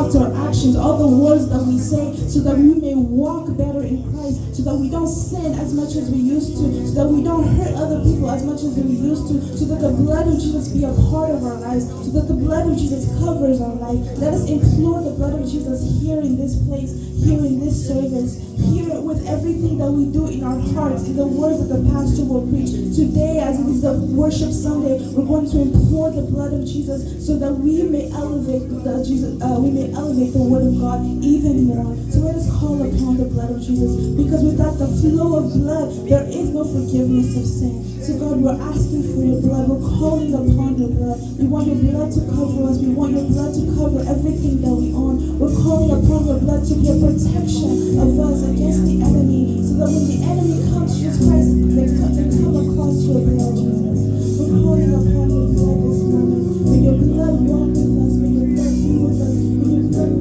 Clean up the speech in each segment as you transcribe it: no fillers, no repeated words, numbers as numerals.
thoughts, our actions, all the words that we say, so that we may walk better in Christ, so that we don't sin as much as we used to, so that we don't hurt other people as much as we used to, so that the blood of Jesus be a part of our lives, so that the blood of Jesus covers our life. Let us implore the blood of Jesus here in this place, here in this service, here with everything that we do in our hearts, in the words that the pastor will preach. Today, as it is the worship Sunday, we're going to implore the blood of Jesus so that we may elevate the word of God even more. So let us call upon the blood of Jesus, because without the flow of blood, there is no forgiveness of sin. So God, we're asking for your blood. We're calling upon your blood. We want your blood to cover us. We want your blood to cover everything that we own. We're calling upon your blood to be a protection of us against the enemy, so that when the enemy comes, Jesus Christ, they come across your blood, Jesus. We're calling upon your blood this morning. May your blood walk with us. May your blood be with us. May your blood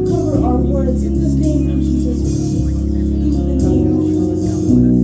cover our words. In the name of Jesus Christ. In the name of Jesus Christ.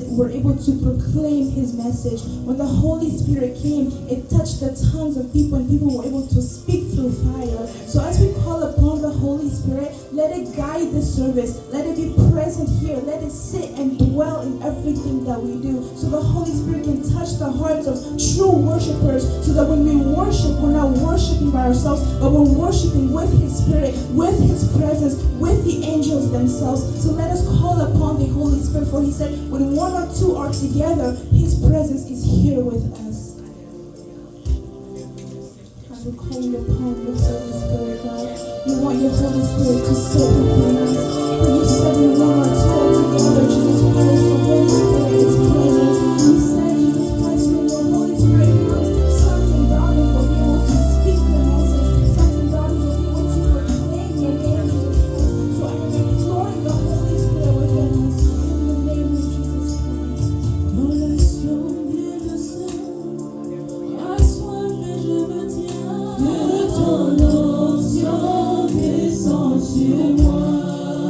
Were able to proclaim his message. When the Holy Spirit came, it touched the tongues of people, and people were able to speak through fire. So as we call upon the Holy Spirit, let it guide this service. Let it be present here. Let it sit and dwell in everything that we do, so the Holy Spirit can touch the hearts of true worshipers, so that when we worship, we're not worshiping by ourselves, but we're worshiping with his Spirit, with his presence, with the angels themselves. So let us call upon the Holy Spirit, for he said, when one or two are together, his presence is here with us. As we're calling upon your Holy Spirit, God, we want your Holy Spirit to sit within us. For you said when one or two are together, Jesus Christ, the Holy Spirit is present. You said, Jesus Christ, when your Holy Spirit comes, sons and daughters will be able to speak the message. Sons and daughters will be able to proclaim your name, Jesus Christ. So I am imploring the Holy Spirit within us, in the name of Jesus Christ. Relation universelle, à soif et je me tiens. Que ton onction descend sur moi.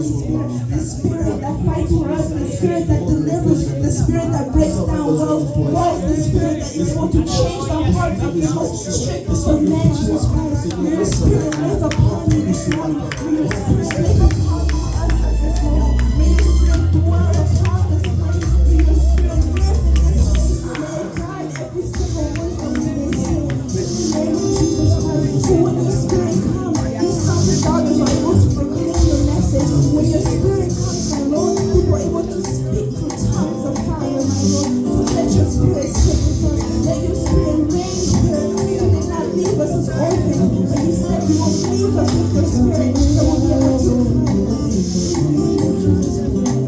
Holy Spirit, the Spirit that fights for us, the Spirit that delivers, the Spirit that breaks down walls, the Spirit that is able to change the hearts of the most strictest of men, Jesus Christ. May your Spirit live upon me this morning. May your Spirit live upon us this morning. May your Spirit dwell upon this place. May your Spirit live in this place. May it guide every single word that we may say. In the name of Jesus Christ. So when your Spirit comes, these sons and daughters are able to proclaim your message. When your Spirit comes, my Lord, people are able to speak through tongues of fire, my Lord. So let your Spirit sit with us. Let your Spirit reign here. You did not leave us as orphans, but you said you won't leave us with your Spirit. So we'll be able to find us. In the name of Jesus Christ.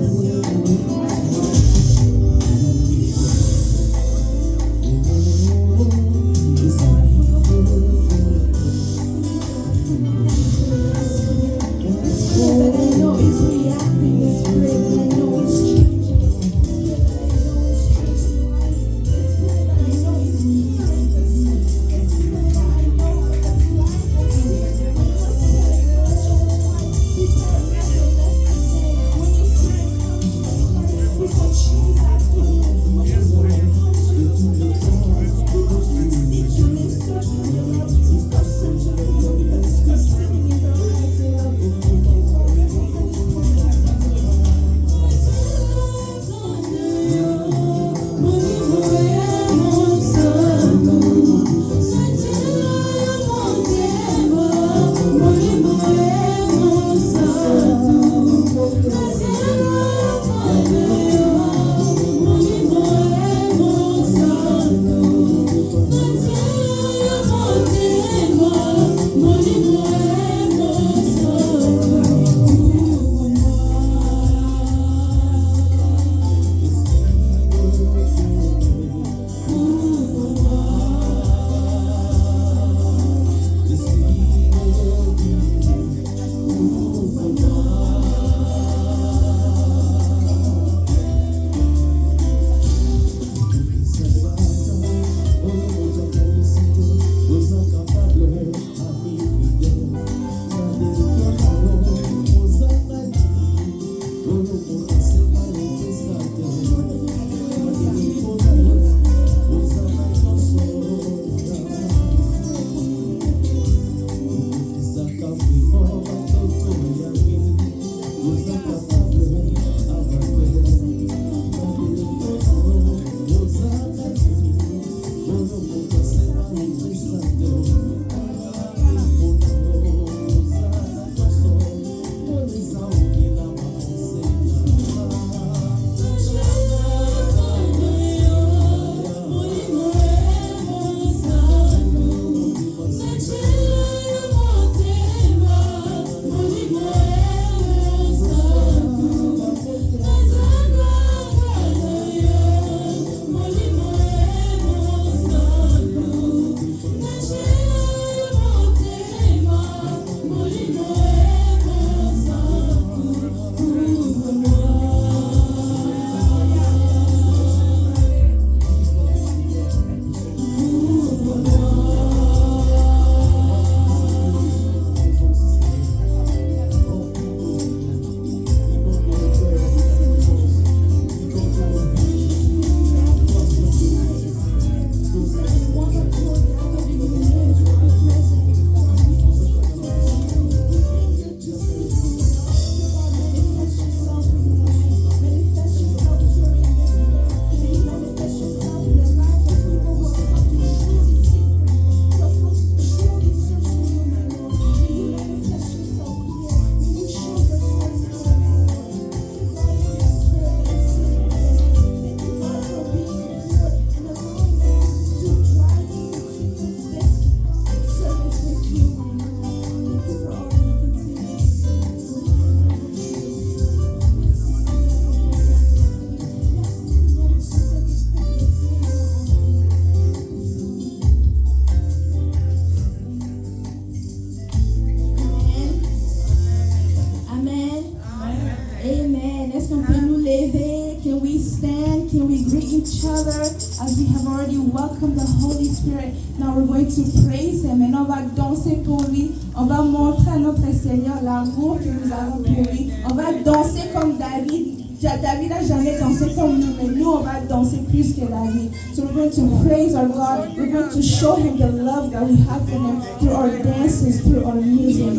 Est-ce qu'on peut nous lever? Can we stand? can we greet each other as we have already welcomed the Holy Spirit? Now we're going to praise Him and on va danser pour lui. On va montrer à notre Seigneur l'amour que nous avons pour lui. On va danser comme David. David n'a jamais dansé comme nous, mais nous, on va danser plus que David. So we're going to praise our God. We're going to show Him the love that we have for Him through our dances, through our music.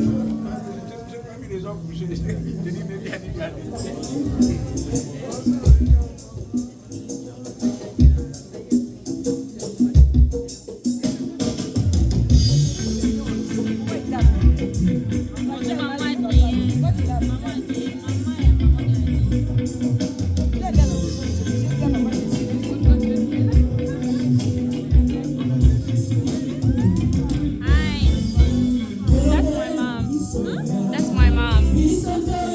That's my mom. That's my mom.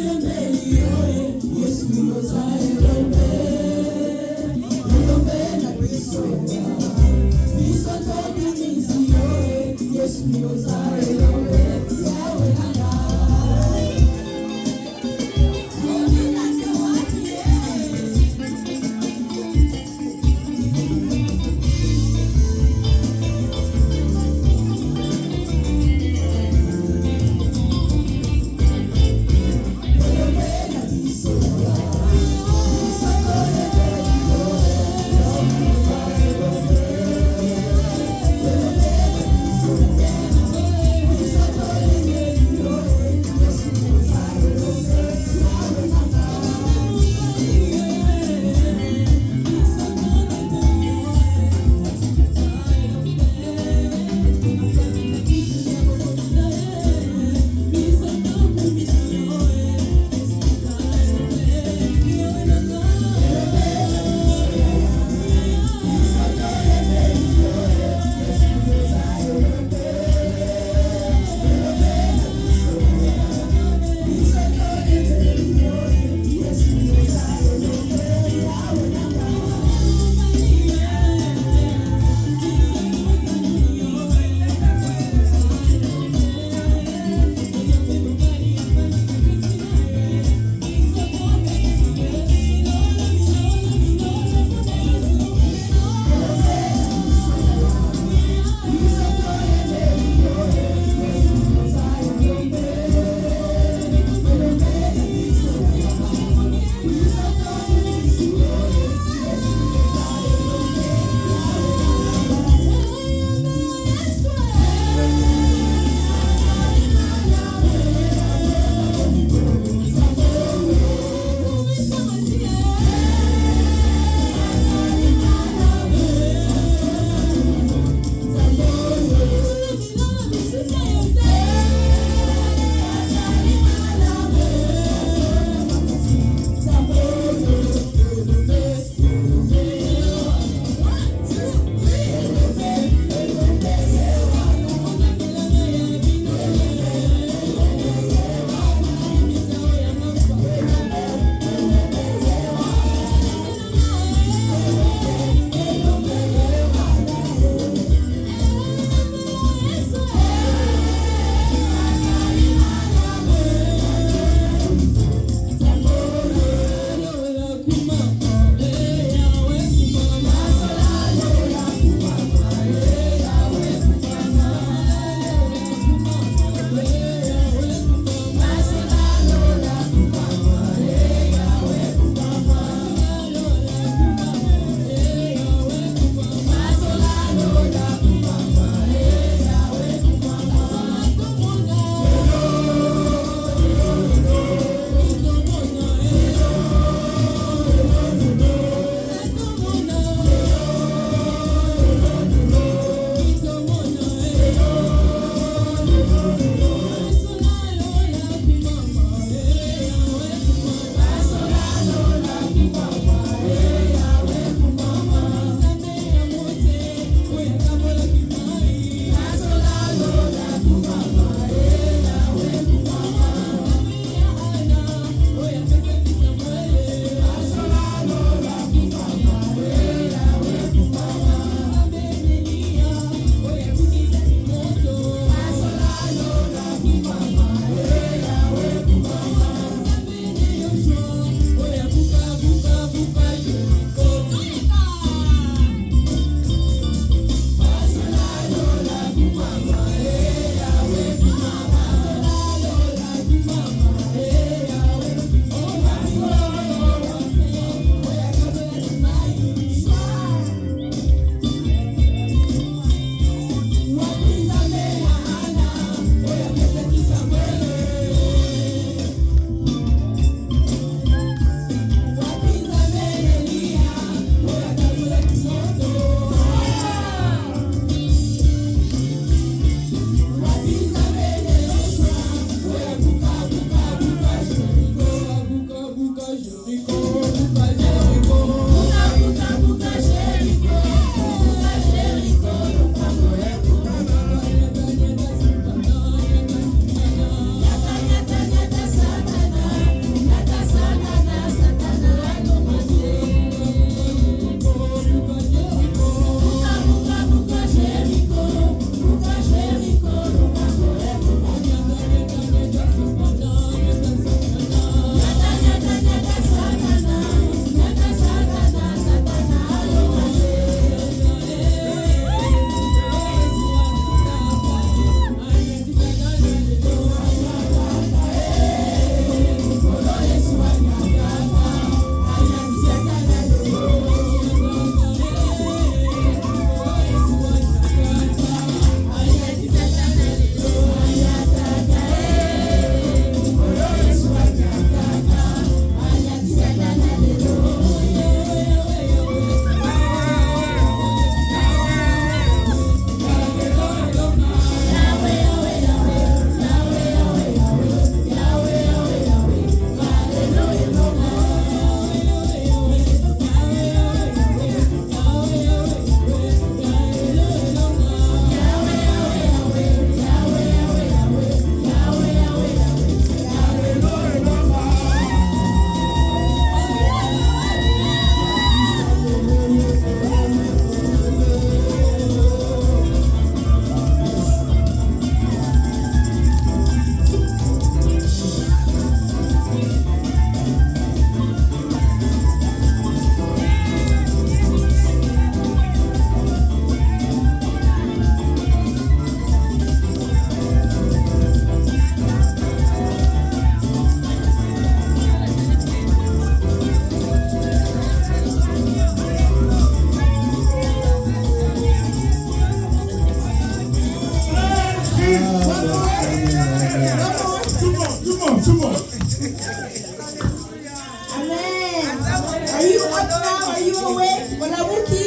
Are you up now? Are you awake? Mwanamke?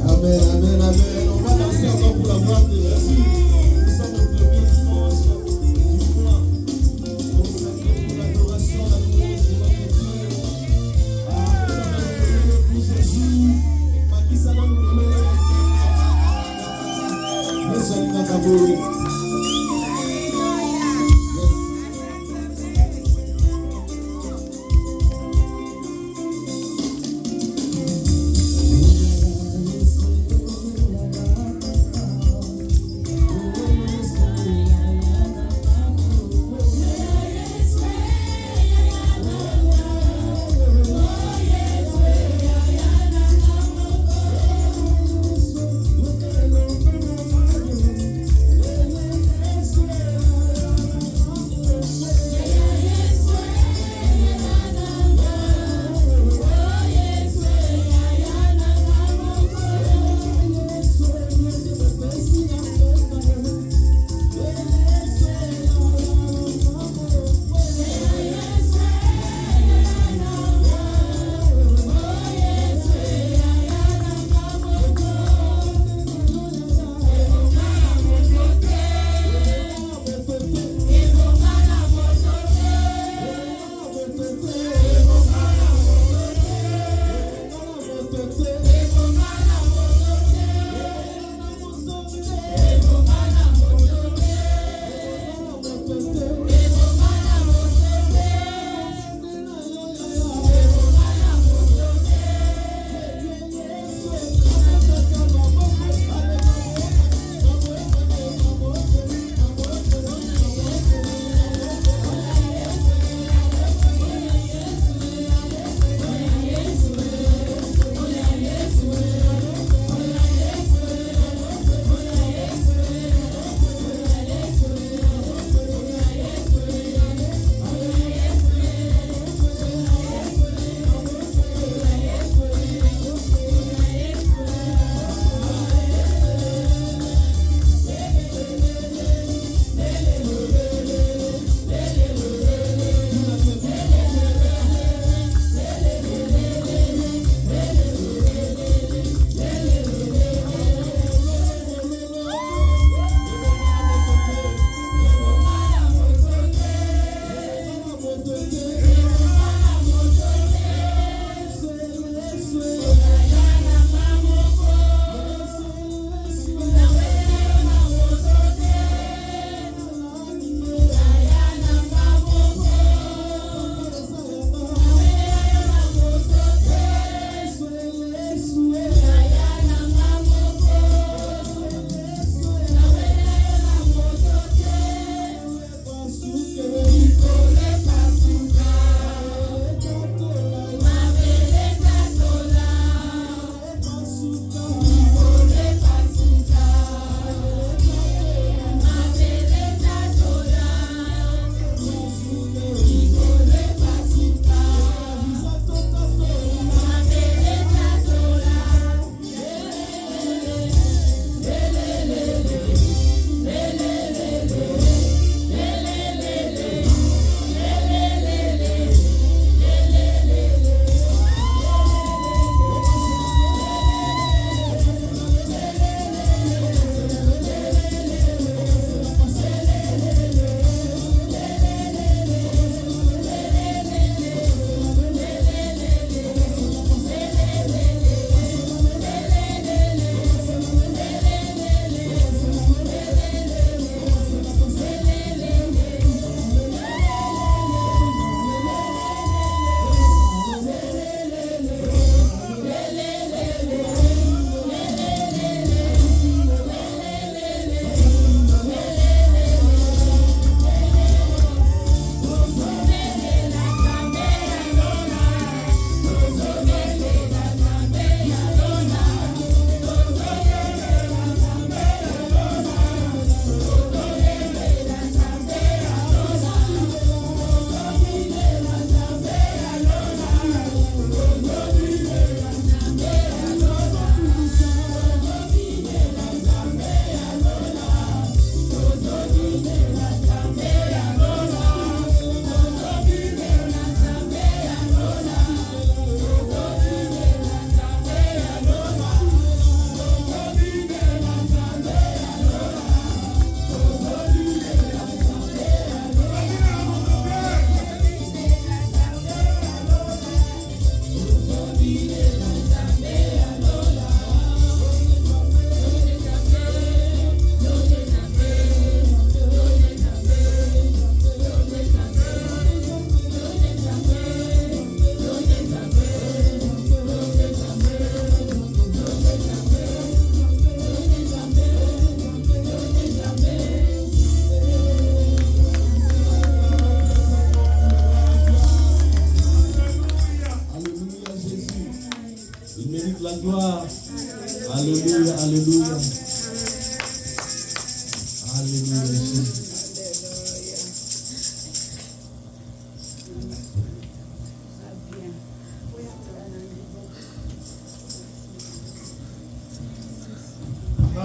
Amen, amen, amen. On va danser encore pour la gloire de Jésus. Nous sommes au premier dimanche du mois. Consacré pour l'adoration, la louange de notre Dieu. Pour Jésus. Makisa na nous. Laisse aller dans ta bouche.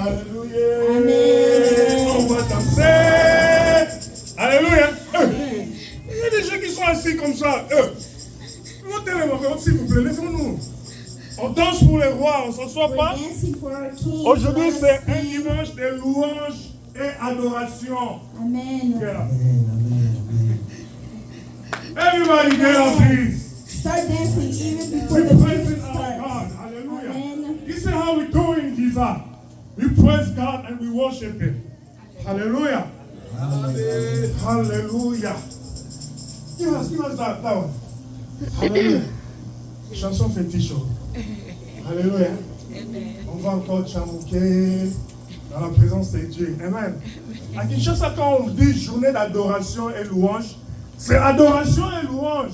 Alléluia. Amen. On va danser. Alléluia. Il y a des gens qui sont assis comme ça. S'il vous plaît, laissez-nous. On danse pour les rois, on ne s'assoit We're pas. dancing for our King. Aujourd'hui, for c'est our un King. dimanche de louange et adoration. Amen. Get up. Everybody get up, please. Start dancing even before We the praise music our starts. God. Hallelujah. Amen. This is how we do in Jesus. We praise God and we worship Him. Hallelujah. Hallelujah. Give us that one. Hallelujah. Chanson fétiche. Alléluia. On va encore chamouquer dans la présence de Dieu. Amen. À Kinshasa, quand on dit journée d'adoration et louange, c'est adoration et louange.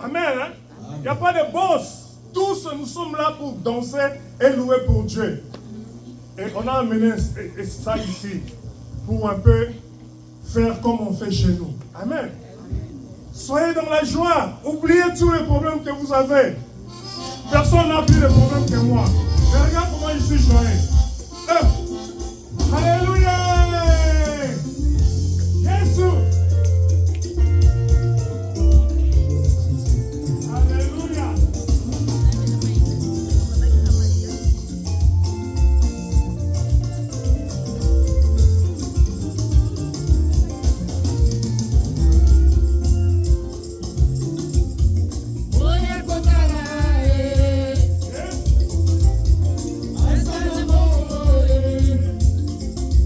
Amen. Il n'y a pas de boss. Tous nous sommes là pour danser et louer pour Dieu. Et on a amené ça ici pour un peu faire comme on fait chez nous. Amen. Soyez dans la joie. Oubliez tous les problèmes que vous avez. Personne n'a plus de problèmes que moi. Mais regarde comment je suis joyeux. Alléluia. Jésus. Alléluia.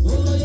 Oh,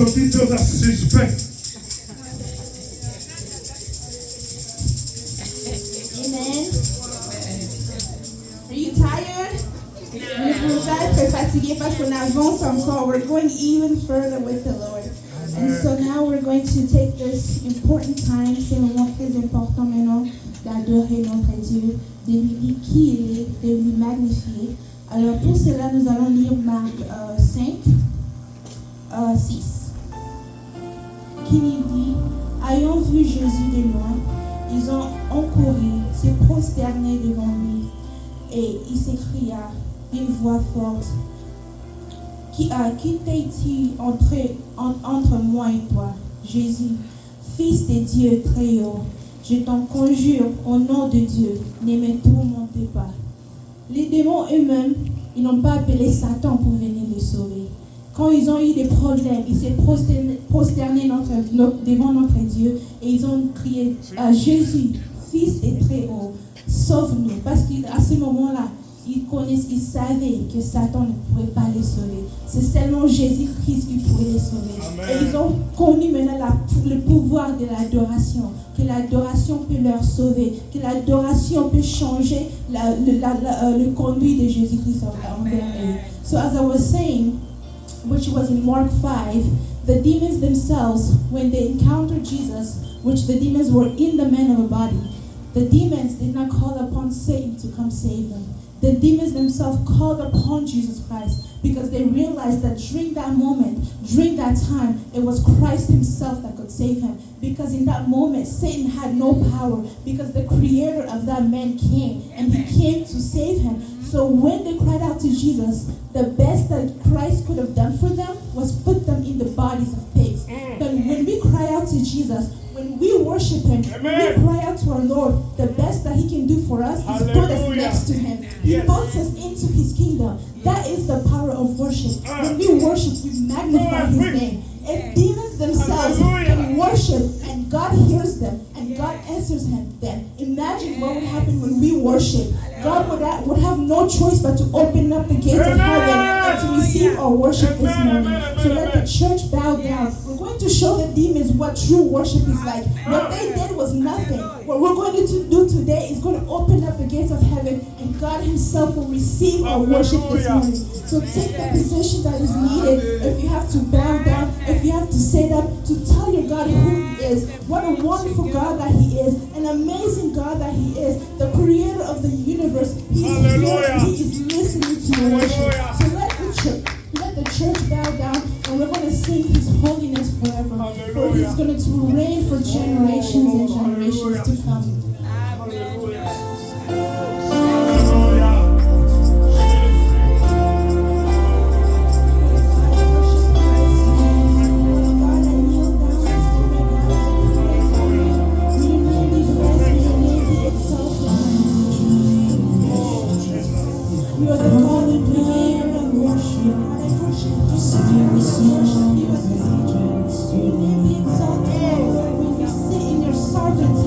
talking to the suspect. Amen. Are you tired? Vous êtes fatigué parce qu'on avance encore. We're going even further with the Lord. And so now we're going to take this important time, c'est un moment très important maintenant, d'adorer notre Dieu, de lui dire qui il est, de lui magnifier. Alors pour cela, nous allons lire Marc 5, 6, qui nous dit, ayant vu Jésus de loin, ils ont encouru, se prosterné devant lui, et il s'écria d'une voix forte, qui t'es-tu entre moi et toi, Jésus, Fils de Dieu très haut, je t'en conjure au nom de Dieu, ne me tourmentez pas. Les démons eux-mêmes, ils n'ont pas appelé Satan pour venir les sauver. Quand ils ont eu des problèmes, ils se prosternaient devant notre Dieu et ils ont crié à Jésus, Fils de très haut, sauve-nous. Parce qu'à ce moment-là, ils savaient que Satan ne pouvait pas les sauver. C'est seulement Jésus-Christ qui pouvait les sauver. Amen. Et ils ont connu maintenant le pouvoir de l'adoration, que l'adoration peut leur sauver, que l'adoration peut changer le conduit de Jésus-Christ envers eux. So as I was saying, which was in Mark 5, the demons themselves, when they encountered Jesus, which the demons were in the man of a body, the demons did not call upon Satan to come save them. The demons themselves called upon Jesus Christ because they realized that during that moment, during that time, it was Christ himself that could save him. Because in that moment, Satan had no power because the creator of that man came and he came to save him. So when they cried out to Jesus, the best that Christ could have done for them was put them in the bodies of pigs. But when we cry out to Jesus, when we worship him, when we cry out to our Lord, the best that he can do for us is put us next to him. He puts us into his kingdom. That is the power of worship. When we worship, we magnify his name. If demons themselves can worship and God hears them and God answers them, then imagine what would happen when we worship. God would have no choice but to open up the gates of heaven and to receive our worship this morning. So let the church bow down. We're going to show the demons what true worship is like. What they did was nothing. What we're going to do today is going to open up the gates of heaven and God himself will receive our worship this morning. So take the position that is needed. If you have to bow down, if you have to sit up, to tell your God who he is, what a wonderful God that he is, an amazing God that he is, the creator of the universe. He's here, he is listening to your worship. So let the church bow down and we're going to sing his holiness forever. For he's going to reign for generations and generations to come. You are the God and creator of worship. Your name be exalted, Lord. When you sit in your servants,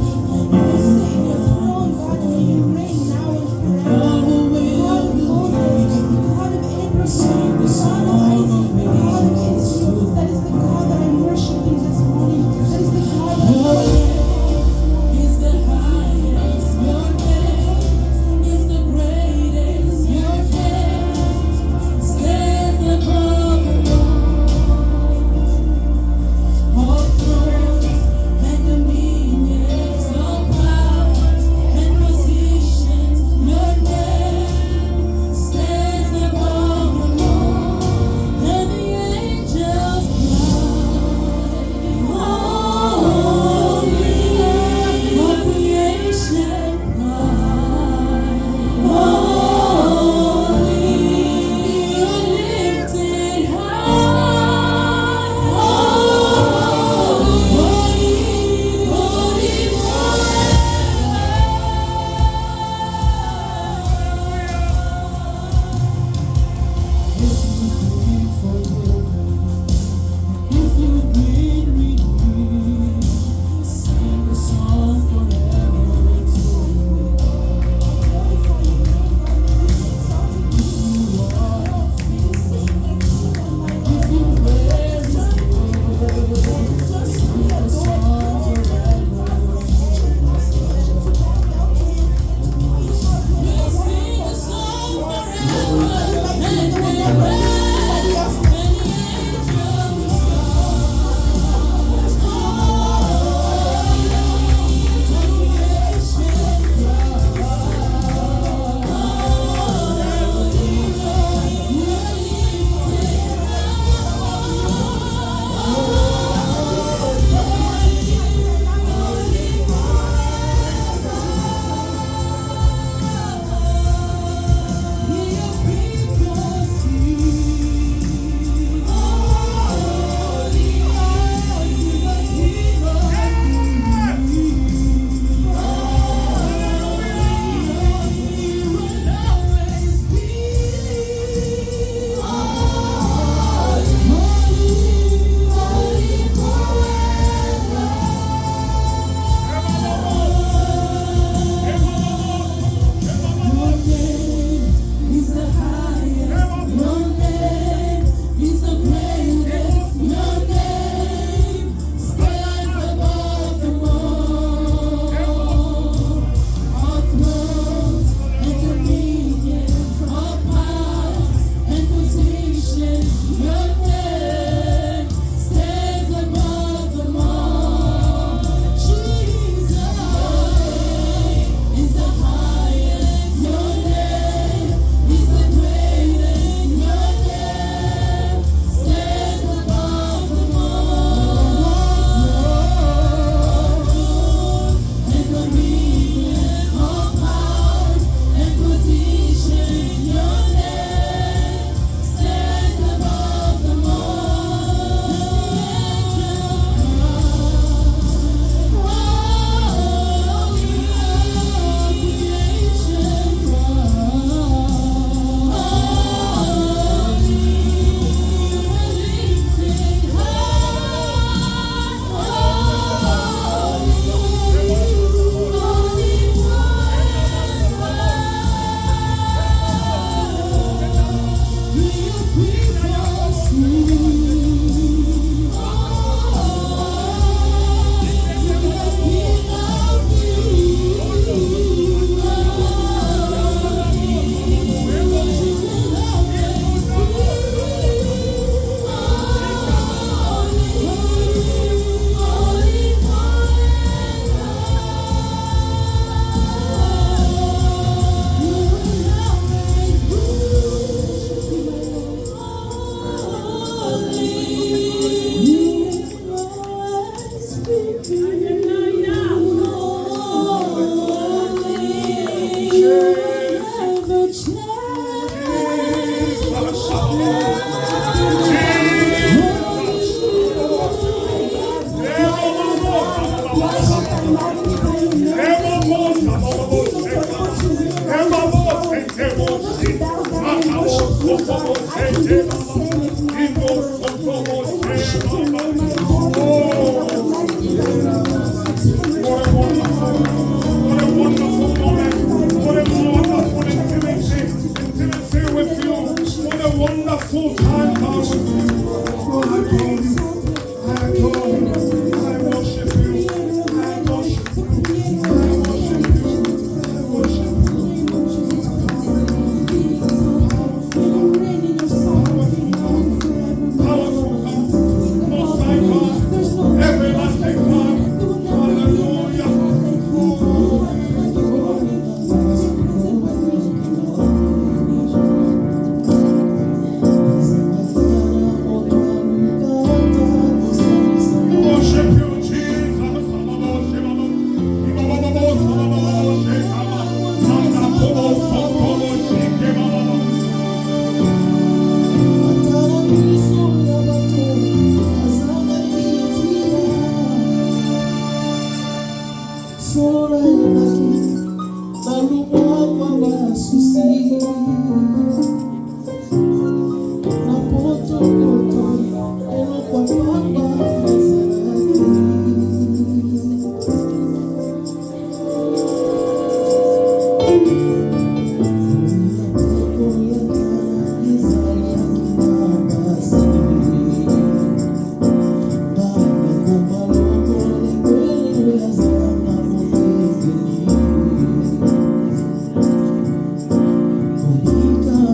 Solo inaki na lumwa kwa basusi na poto eno kwa pamba Maserati Come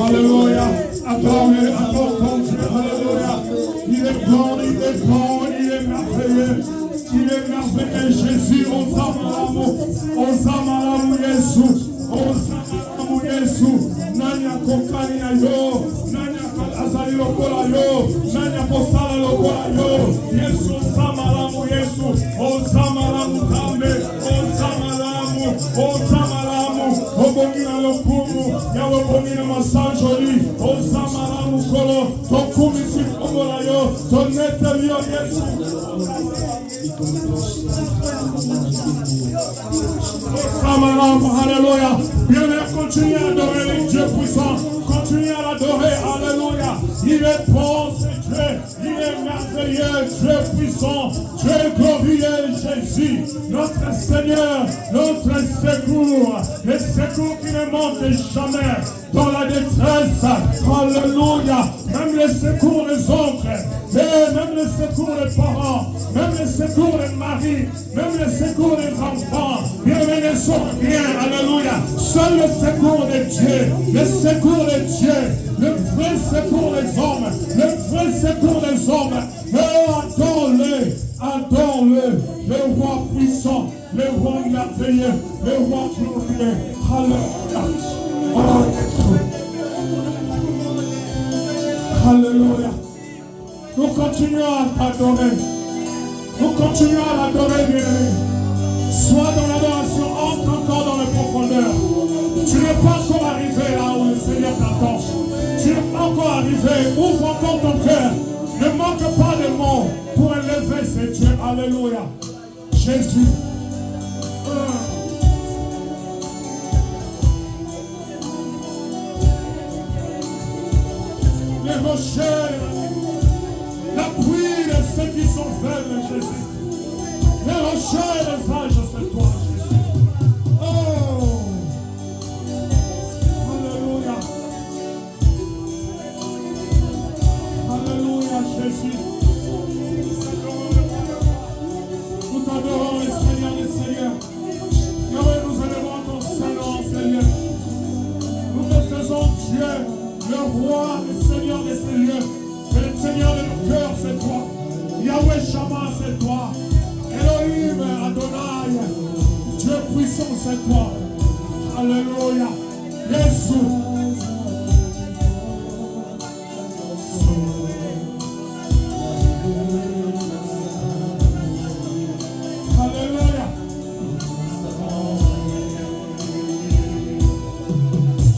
Alléluia. Adorez, adore ton Dieu. Alléluia. Il est bon, il est bon, il est merveilleux. Il est merveilleux, Jésus. Osama l'amour. Osama l'amour, Jésus. Osama l'amour, Jésus. Nanya kokani na yo. Nanya azali lokola yo. Nanya posala lokola yo. Yesu, Osama l'amour, Jésus. Osama l'amour, Kambe. Osama l'amour. Osama l'amour. Obongina lokumu. Yawe obongina masanjoli. Osama l'amour kolo. Tokumi sikomola yo. Tonete yo, Yesu. Alléluia. Bien-aimé, continuez à adorer les dieux puissants. Continuez à l'adorer. Alléluia. Il est bon, c'est Dieu. Il est merveilleux, Dieu puissant. Dieu glorieux, Jésus. Notre Seigneur, notre secours. Le secours qui ne manque jamais dans la détresse. Alléluia. Même le secours des oncles. Et même le secours des parents. Même le secours des maris. Même le secours des enfants. Bienvenue sont rien. Alléluia. Seul le secours de Dieu. Le secours de Dieu. Le vrai secours des hommes. Le vrai secours des hommes. Oh, adore-le. Adore-le. Le roi puissant. Le roi merveilleux. Le roi glorieux. Alléluia. Alléluia. Nous continuons à t'adorer. Nous continuons à l'adorer, bien-aimé. Sois dans l'adoration, entre encore dans les profondeurs. Tu n'es pas encore arrivé là où le Seigneur t'attend. Tu n'es pas encore arrivé. Ouvre encore ton cœur. Ne manque pas de mots pour élever ces dieux. Alléluia. Jésus. Les rochers, l'appui de ceux qui sont faibles, Jésus. Les rochers et les âges, c'est toi, Jésus. Oh! Alléluia. Alléluia, Jésus. Nous t'adorons, le Seigneur des Seigneurs. Yahweh, nous élevons ton Saint-Nom, Seigneur. Nous te faisons Dieu, le roi, le Seigneur des Seigneurs. Et le Seigneur de nos cœurs, c'est toi. Yahweh Shammah, c'est toi. Elohim, Adonai, Dieu puissant, c'est toi. Alléluia. Jésus. Alléluia.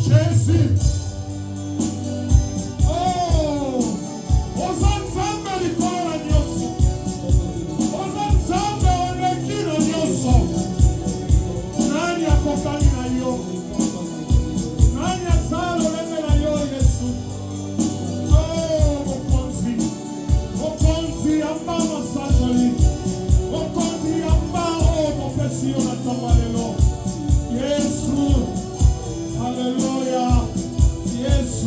Jésus. Yes.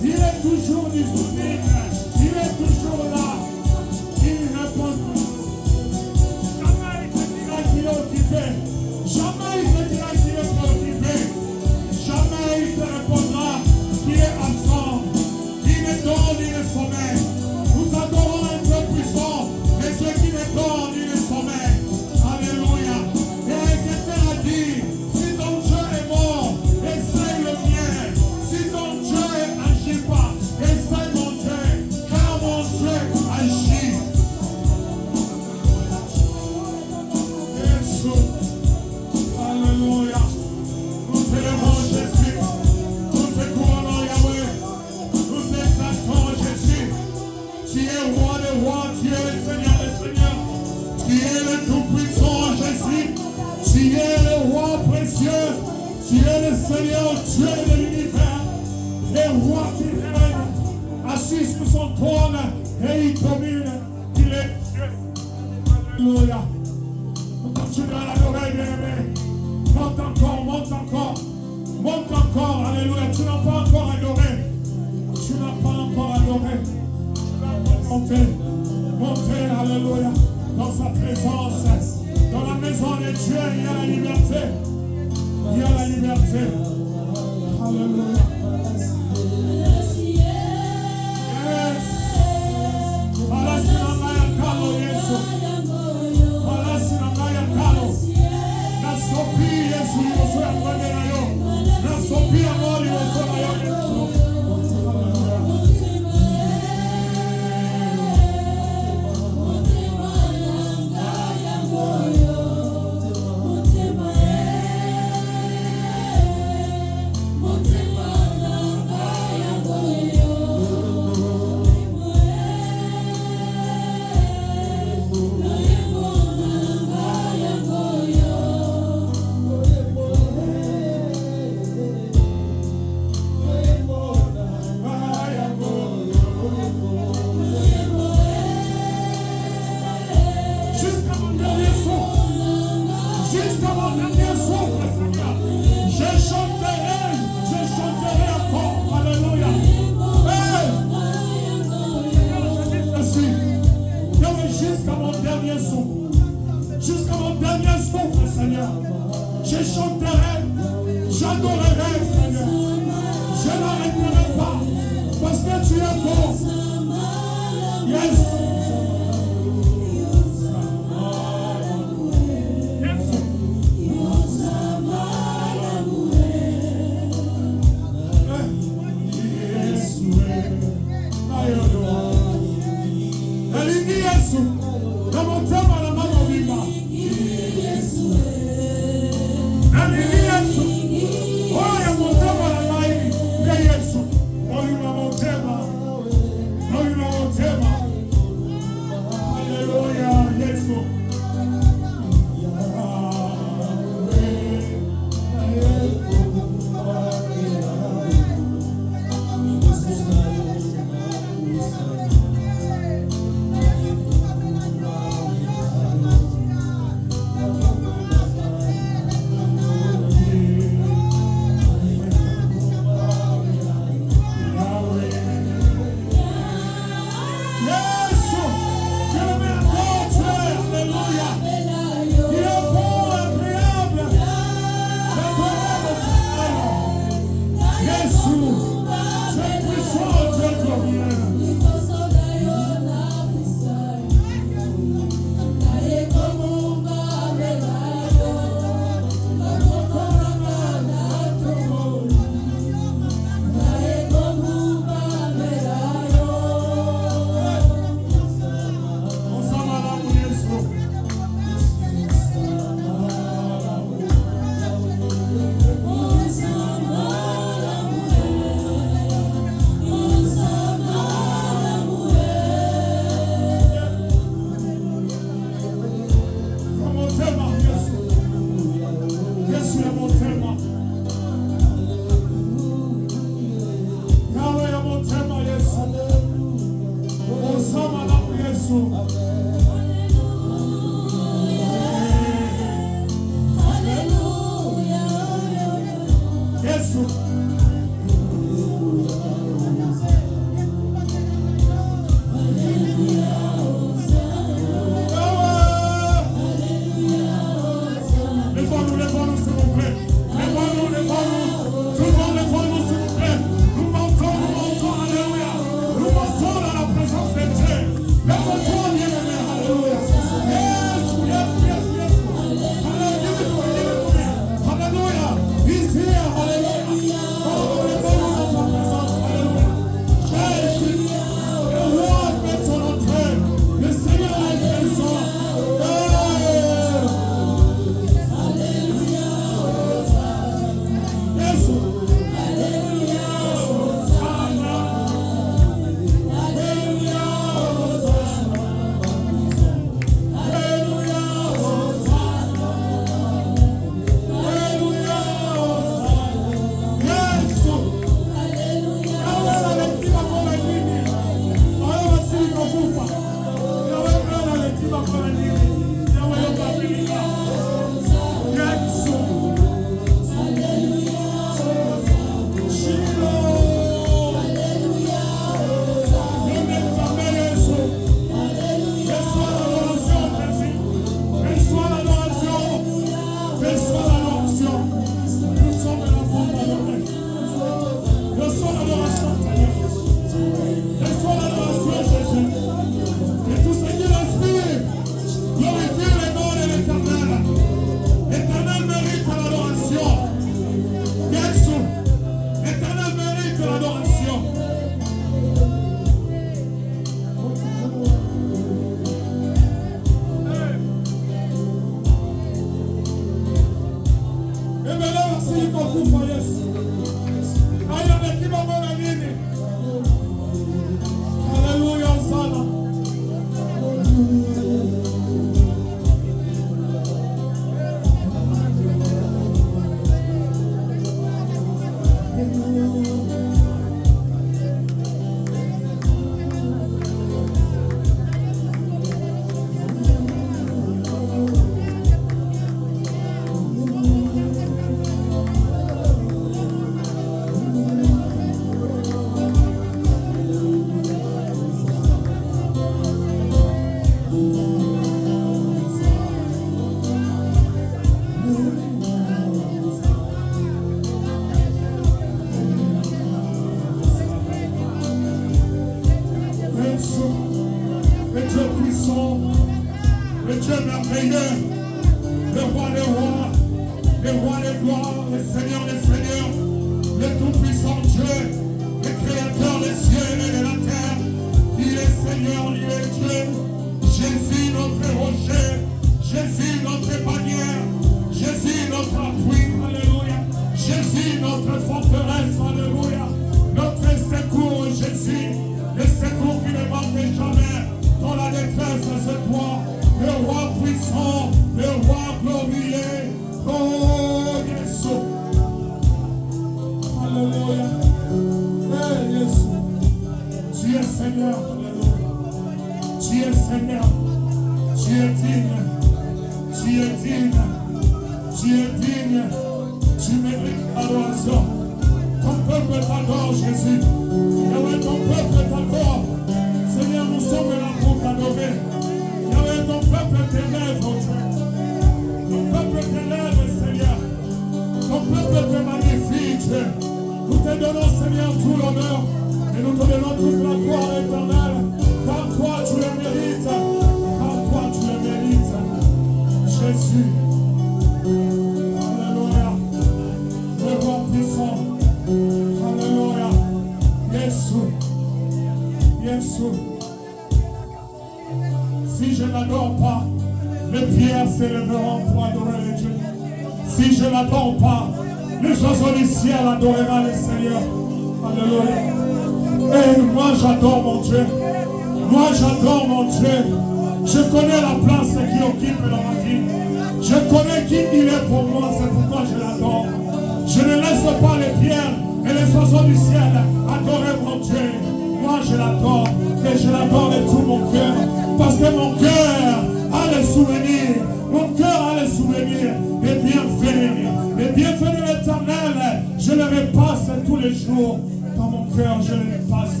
Je le repasse tous les jours. Dans mon cœur, je le repasse.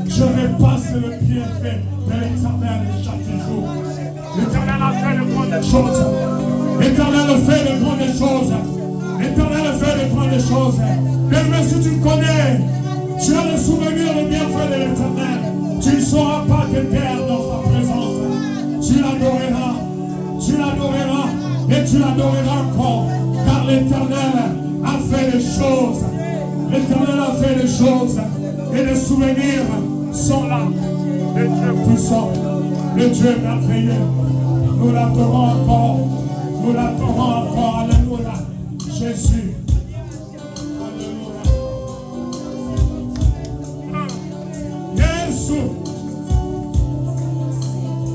Je repasse le bienfait de l'Éternel chaque jour. L'Éternel a fait de grandes choses. L'Éternel a fait de grandes choses. L'Éternel a fait de grandes choses. Même si tu connais, tu as le souvenir du bienfait de l'Éternel. Tu ne sauras pas te perdre dans sa présence. Tu l'adoreras. Tu l'adoreras. Et tu l'adoreras encore. Car l'Éternel a fait des choses. L'Éternel a fait des choses. Et les souvenirs sont là. Le Dieu puissant. Le Dieu merveilleux. Nous l'adorons encore. Nous l'adorons encore. Alléluia. Jésus. Alléluia. Jésus.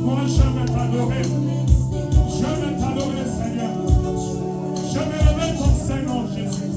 Moi, je vais t'adorer. Je vais t'adorer, Seigneur. Je vais lever ton Seigneur, Jésus.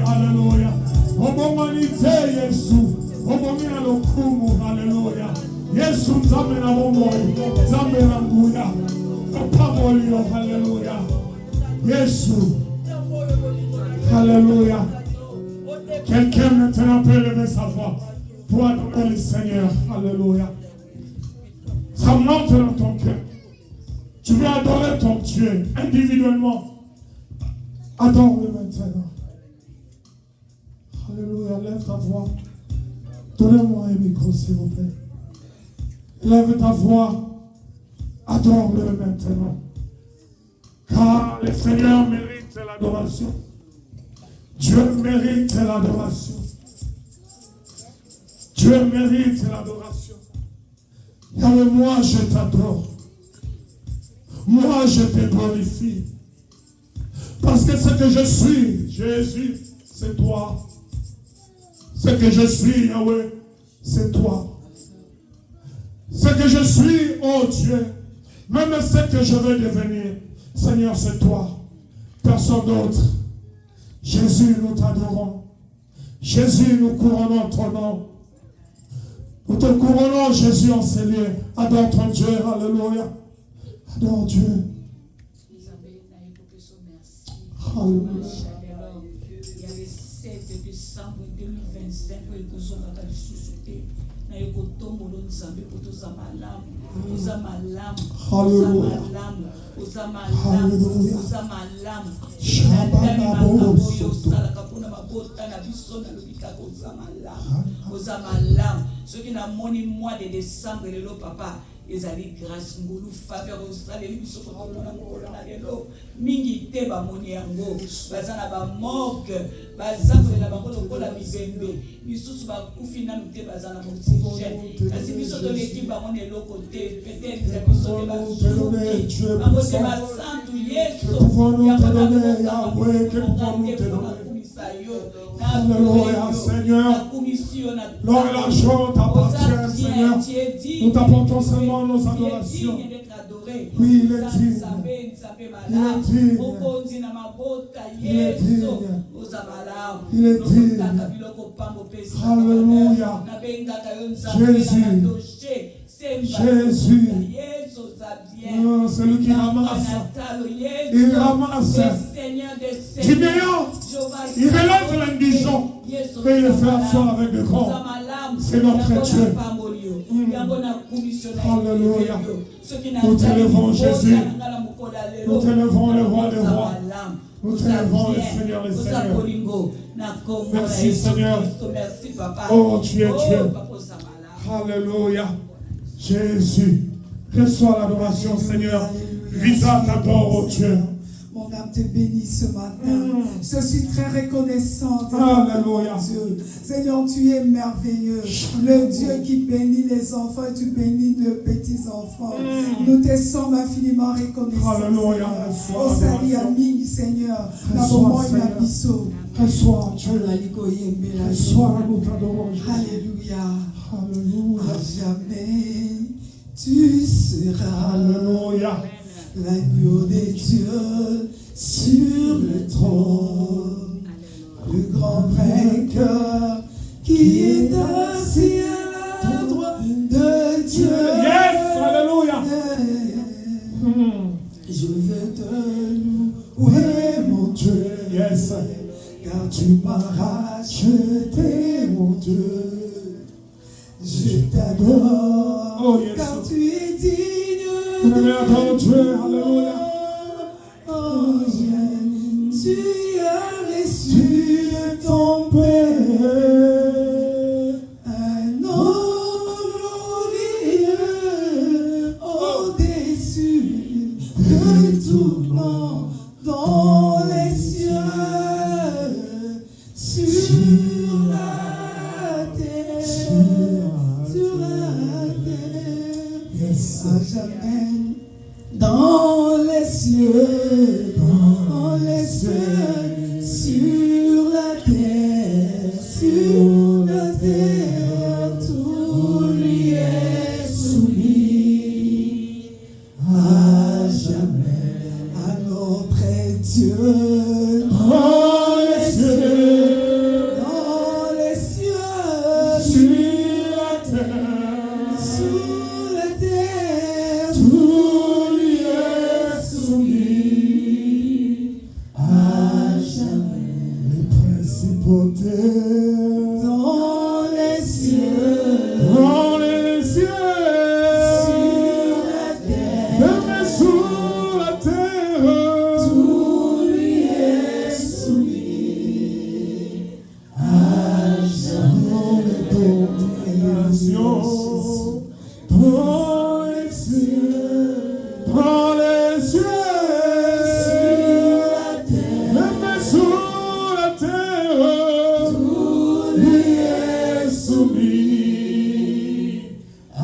Hallelujah. Obomanite Yesu. Obomina lokumu. Hallelujah. Yesu nzambe na bomoi. Nzambe na nguya. Pabolio. Hallelujah. Yesu. Hallelujah. Quelqu'un maintenant peut lever sa voix pour adorer le Seigneur. Alléluia. entre dans ton cœur. Tu veux adorer ton Dieu individuellement. Adore-le maintenant. Alléluia, lève ta voix. Donnez-moi un micro, s'il vous plaît. Lève ta voix. Adore-le maintenant. Car le Seigneur mérite l'adoration. Dieu mérite l'adoration. Dieu mérite l'adoration. Yahweh, moi je t'adore. Moi je te glorifie. Parce que ce que je suis, Jésus, c'est toi. Ce que je suis, Yahweh, c'est toi. Ce que je suis, oh Dieu, même ce que je veux devenir, Seigneur, c'est toi. Personne d'autre. Jésus, nous t'adorons. Jésus, nous couronnons ton nom. Nous te couronnons, Jésus, en ces lieux. Adore ton Dieu, alléluia. Adore Dieu. Alléluia. Il y avait 7 décembre 2025 que nous avons suscité. Ce qui n'a moni mois de décembre, le papa. Ezali grâce ngulu faveur osaleli biso ko tona mokolo na lelo mingi te ba moni yango bazana ba morgue bazakolela bango lokola mizembe misusu bakufi nanu te bazana oxygène kasi biso toleki bango na eloko te peut-être biso te bango te basantu yesu Alléluia, Seigneur. Lors et l'argent t'appartient, Seigneur. Nous t'apportons seulement nos adorations. Oui, il est digne. Il est digne. Il est digne. Alléluia. Jésus. Celui qui ramasse. Il ramasse. Du néant. Il relève l'indigent. Et il le fait asseoir avec de grands. C'est notre Dieu. Alléluia. Nous t'élevons, Jésus. Nous t'élevons, le roi des rois. Nous t'élevons, le Seigneur des seigneurs. Merci, Seigneur. Oh, tu es Dieu. Alléluia. Jésus. Reçois l'adoration, Seigneur. Visage t'adore, oh Dieu. Mon âme te bénit ce matin. Je suis très reconnaissante. Alléluia. Dieu. Seigneur, tu es merveilleux. Le Dieu qui bénit les enfants et tu bénis les petits-enfants. Nous te sommes infiniment reconnaissants. Alléluia. Oh, salut ami, Seigneur. Reçois, Dieu. Reçois, nous t'adorons. Alléluia. Alléluia. À jamais, tu seras. Alléluia. L'agneau des dieux sur le trône, le grand vainqueur qui est assis à la droite de Dieu. Yes, alléluia. Je veux te louer, mon Dieu, Yes. car tu m'as racheté, mon Dieu. Je t'adore, Oh, yes. car tu es digne. Ton Dieu, alléluia. Oh, tu as reçu de ton Père un nom glorieux au-dessus de tout nom dans les cieux, sur la terre, sur la terre, Yes. à jamais. Dans les cieux, sur la terre, tout lui est soumis, à jamais, à notre Dieu. Dans les cieux, Sur la terre, sur la terre, tout lui est soumis. à jamais. Les principautés Dans les cieux, dans les cieux, sur adoration dans les cieux, dans les cieux, même sous la terre, tout lui est soumis à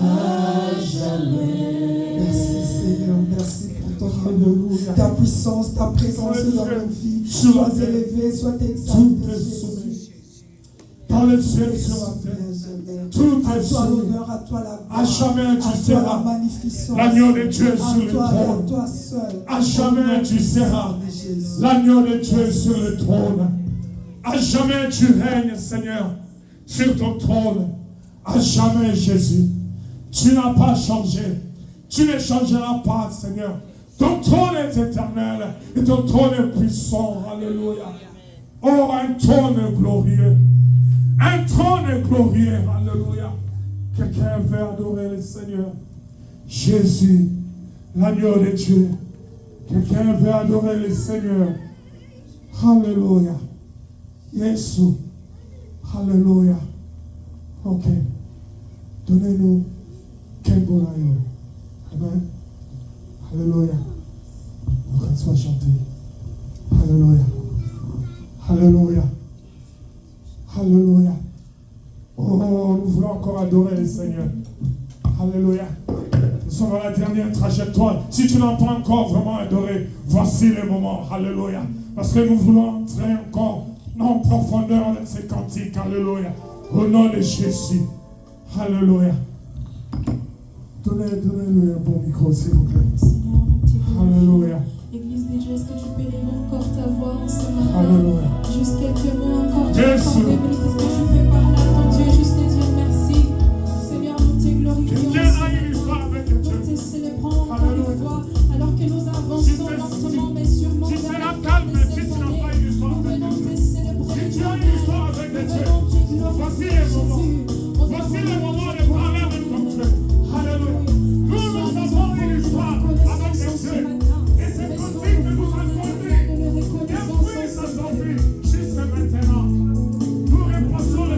jamais. Merci Seigneur, merci pour ton amour, ta puissance, ta présence dans nos vies. Sois élevé, sois exalté, Jésus. Dans le ciel et sur la terre, tout est à toi soumis. l'honneur, à toi la gloire, À jamais tu à toi seras la magnificence, l'agneau de Dieu sur le à toi et à trône. toi seul. À jamais tu seras l'agneau de Dieu sur le trône. À jamais tu règnes, Seigneur, sur ton trône. À jamais, Jésus. Tu n'as pas changé. Tu ne changeras pas, Seigneur. Ton trône est éternel et ton trône est puissant. Alléluia. Oh, un trône glorieux. Un trône glorieux. Alléluia. Quelqu'un veut adorer le Seigneur. Jésus, l'agneau de Dieu. Quelqu'un veut adorer le Seigneur. Alléluia. Jésus. Alléluia. Ok. Donnez-nous Kengorayo. Amen. Alléluia. Donc, soit chanté. Alléluia. Alléluia. Alléluia. Oh, nous voulons encore adorer le Seigneur. Alléluia. Nous sommes à la dernière trajectoire. Si tu n'as pas encore vraiment adoré, voici le moment. Alléluia. Parce que nous voulons entrer encore en profondeur de ces cantiques. Alléluia. Au nom de Jésus. Alléluia. Donnez-lui un bon micro, s'il vous plaît. Seigneur, nous te glorifions. Alléluia. Église des dieux, est-ce que tu peux élever encore ta voix en ce matin? Alléluia. Juste quelques mots encore. Tu Yes. accordes des briques. Est-ce que tu peux parler à ton Dieu? Juste te dire merci. Seigneur, nous te glorifions. Quelqu'un a une histoire avec Dieu. Nous te célébrons encore une fois. Alors que nous avançons lentement, mais sûrement si vers c'est la la fin calme, de si cette tu n'as année, pas une histoire nous avec venons Dieu. te célébrer. Si tu as une histoire avec Nous Dieu, venons te voici glorifier, le moment. Jésus. Voici le moment de parler avec ton Dieu. Alléluia. Nous avons une histoire avec Dieu. Et c'est possible que nous raconter. Depuis sa sortie jusqu'à maintenant, nous repassons le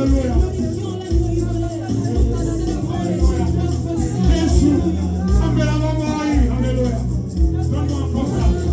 Alléluia. Jésus, appelle la maman. Alléluia. Donne-moi encore ça.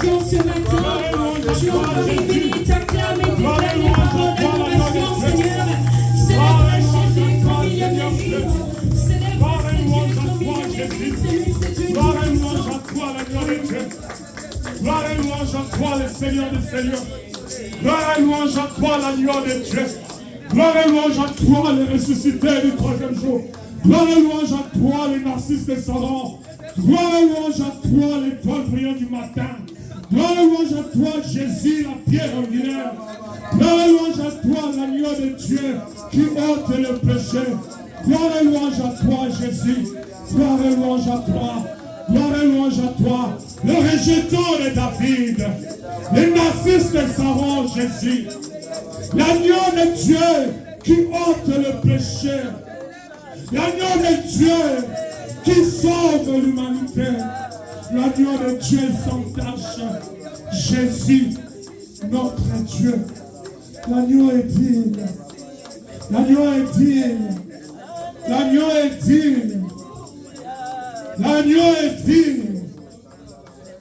l'adoration ce matin. Tu as encore béni, t'acclames et déclare les paroles d'adoration, Seigneur. Célèbre Jésus comme il est mérite. Célèbre Seigneur comme il est mérite. C'est Dieu. Gloire et louange à toi, l'agneau de Dieu. Gloire et louange à toi, le Seigneur des Seigneurs. Gloire et louange à toi, l'agneau de Dieu. Gloire et louange à toi, le ressuscité du troisième jour. Gloire et louange à toi, les narcisses des Sarons. Gloire et louange à toi, l'étoile brillante du matin. Gloire et louange à toi, Jésus, la pierre ordinaire. Gloire et louange à toi, l'agneau de Dieu qui ôte le péché. Gloire et louange à toi, Jésus. Gloire et louange à toi. Gloire et louange à toi, le rejeton de David, les narcisses de Saron, Jésus, l'agneau de Dieu qui ôte le péché, l'agneau de Dieu qui sauve l'humanité, l'agneau de Dieu sans tache, Jésus, notre Dieu. L'agneau est digne, l'agneau est digne, l'agneau est digne. L'agneau est digne.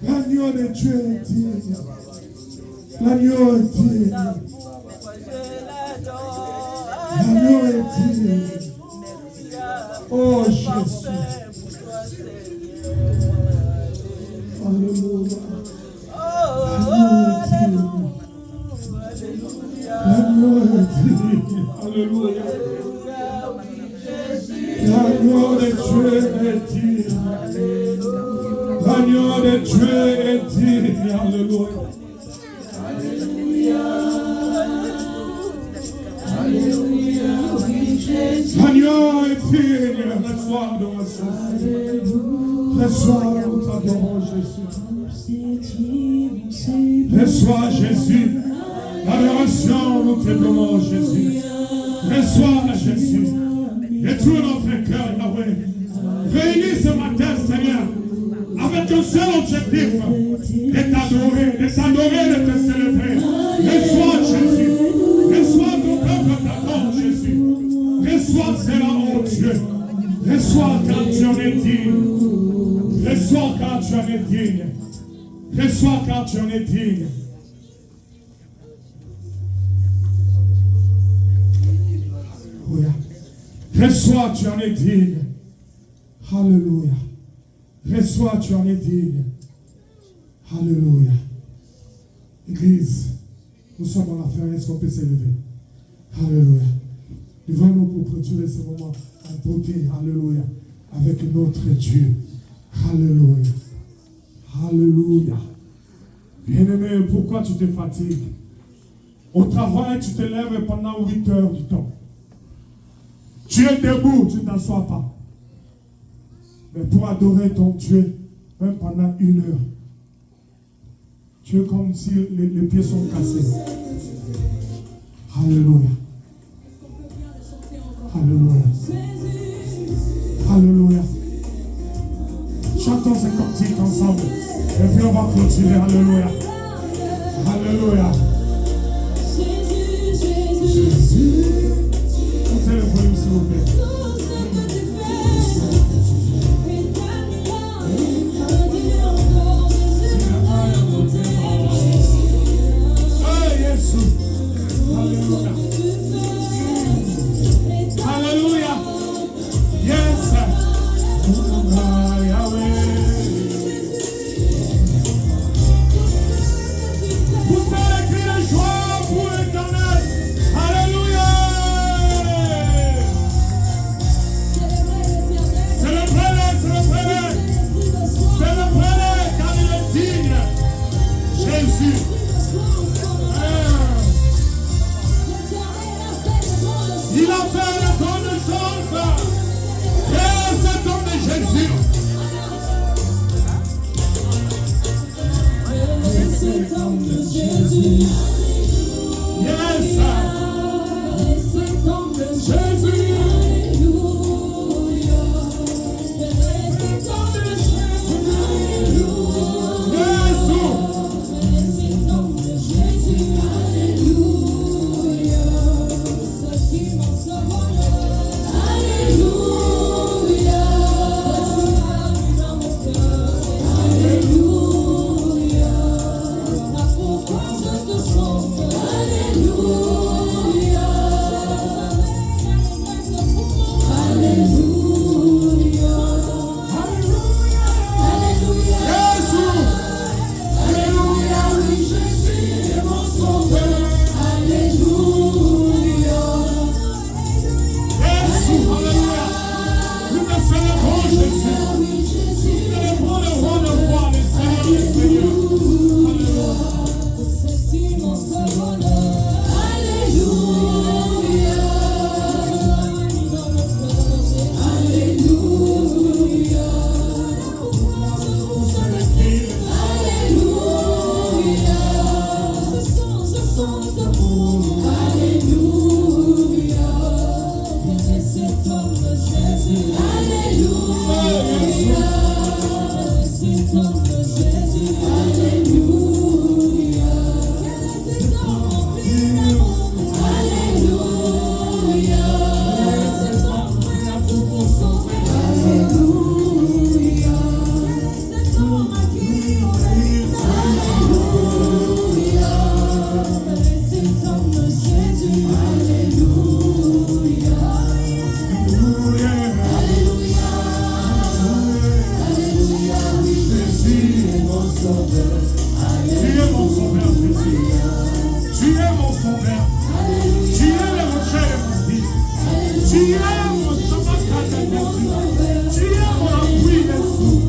L'agneau de Dieu est digne. L'agneau est digne. L'agneau est digne. Oh Jésus. Alléluia. L'agneau est digne. Alléluia. L'agneau de Dieu est digne. L'agneau de Dieu est digne. Alléluia. L'agneau est digne. Reçois l'adoration. Reçois, nous t'adorons Jésus. Reçois Jésus. L'adoration, nous t'adorons Jésus. Reçois Jésus. Et tout notre cœur, Yahweh. Réunis ce matin, Seigneur, avec un seul objectif, de t'adorer, de te célébrer. Reçois Jésus. Reçois ton peuple t'adore, Jésus. Reçois cela, oh Dieu. Reçois car tu en es digne. Reçois car tu en es digne. Reçois car tu en es digne. Alléluia. Reçois, tu en es digne. Alléluia. Reçois, tu en es digne. Alléluia. Église, nous sommes en affaire. Est-ce qu'on peut s'élever? Alléluia. Devons-nous pour clôturer ce moment en beauté. Alléluia. Avec notre Dieu. Alléluia. Alléluia. Bien-aimé, pourquoi tu te fatigues? Au travail, tu te lèves pendant 8 heures du temps. Tu es debout, tu ne t'assois pas. Mais pour adorer ton Dieu, même pendant 1 heure, tu es comme si les pieds sont cassés. Alléluia. Alléluia. Alléluia. Chantons ces cantiques ensemble. Et puis on va clôturer. Alléluia. Alléluia. Jésus. Montez le volume s'il vous plaît. Alléluia. Yes. Vous pouvez crier de joie pour l'Éternel. Alléluia. Célébrez-le, célébrez-le. Célébrez-le car il est digne. Jésus. Il a fait de grandes choses. Et c'est comme de Jésus. C'est homme de Jésus. Yes. C'est homme de Jésus. Alléluia. C'est homme de Jésus. Alléluia. C'est homme de Jésus. Alléluia. Ce qui m'en sauveur. Alléluia. Tu as mis dans mon cœur. Alléluia. Jésus, Alléluia. Quel est ce sang rempli d'amour, Alléluia. Quel est ce sang prêt à tout pour sauver, Alléluia. Quel est ce sang à qui on est, Alléluia. Quel est ce sang de Jésus, Alléluia. Tu es mon sauveur. Tu es le rocher de ma vie. Tu es mon sauveur. Tu es mon appui de sous.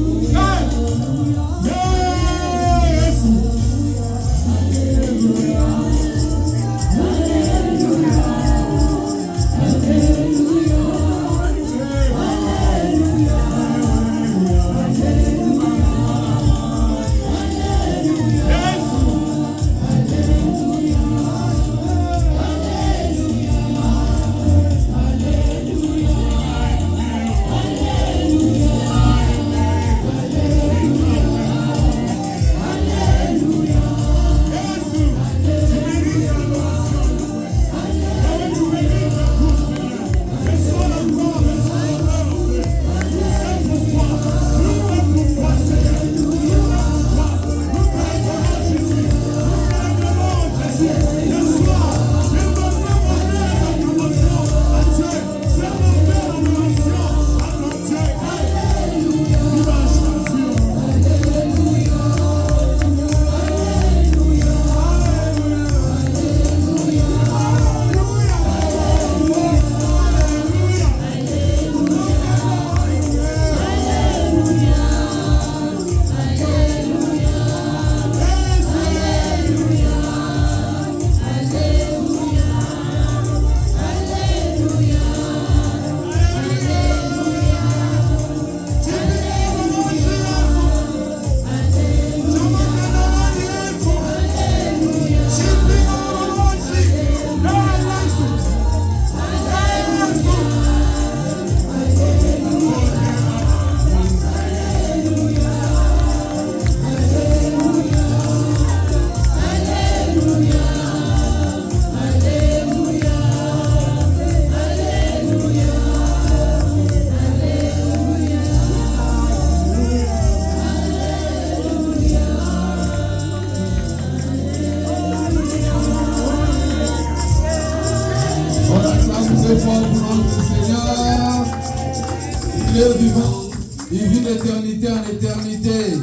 Il vit d'éternité en éternité.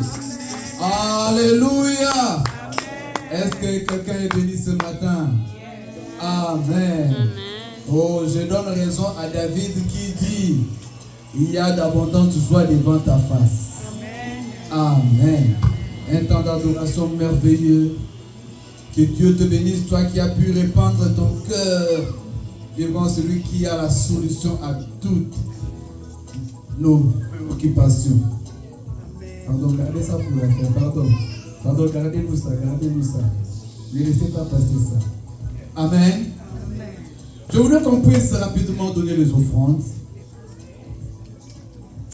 Alléluia. Est-ce que quelqu'un est béni ce matin? Amen. Oh, je donne raison à David qui dit: il y a d'abondantes joie devant ta face. Amen. Un temps d'adoration merveilleux. Que Dieu te bénisse, toi qui as pu répandre ton cœur devant celui qui a la solution à toutes nos préoccupations. Pardon, gardez ça pour la fin. Pardon, gardez-nous ça. Ne laissez pas passer ça. Amen. Je voudrais qu'on puisse rapidement donner les offrandes.